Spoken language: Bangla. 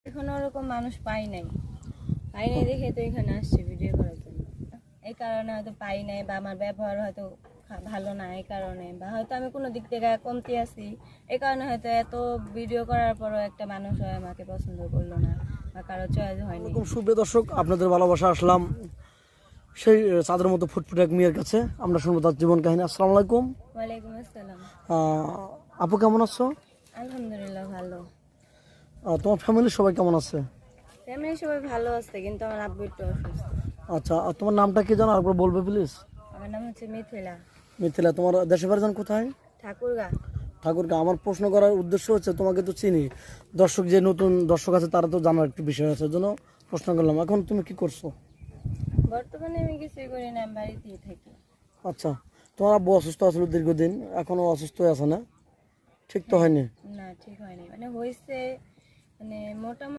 এখনো ওরকম মানুষ পাই নাই দেখে তো এখানে আসছে ভিডিও করার জন্য। এই কারণে হয়তো পাই নাই, বা আমার ব্যবহার হয়তো ভালো না এই কারণে, বা হয়তো আমি কোনো দিক থেকে কমতি আছি এই কারণে হয়তো এত ভিডিও করার পরও একটা মানুষ হয় আমাকে পছন্দ করলো না বা কারো চয়েস হয়নি। এরকম সুপ্রিয় দর্শক, আপনাদের ভালোবাসা আসলাম সেই চাঁদের মতো ফুটফুটে এক মেয়ের কাছে। আমরা শুনবো তার জীবন কাহিনী। আসসালামু আলাইকুম। ওয়ালাইকুম আসসালাম। আপু কেমন আছো? আলহামদুলিল্লাহ ভালো। তোমার ফ্যামিলির সবাই কেমন আছে? ফ্যামিলি সবাই ভালো আছে, কিন্তু আমার আব্বু একটু অসুস্থ। আচ্ছা, আর তোমার নামটা কি জানো? আরেকবার বলবে প্লিজ। আমার নাম হচ্ছে মিথিলা। মিথিলা, তোমার দেশের বাড়ি কোথায়? ঠাকুরগা। ঠাকুরগাঁও। আমার প্রশ্ন করার উদ্দেশ্য হচ্ছে, তোমাকে তো চিনি, দর্শক যে নতুন দর্শক আছে তারা তো জানার একটু বিষয় আছে, জন্য প্রশ্ন করলাম। এখন তুমি কি করছো? বর্তমানে আমি কিছুই করি না, আমি বাড়িতেই থাকি। আচ্ছা, তোমার আব্বু অসুস্থ আসলে দীর্ঘদিন, এখনো অসুস্থ হয়ে আছে না? ঠিক তো হয়নি? না, ঠিক হয়নি, মানে হয়েছে, মানে মোটামুটি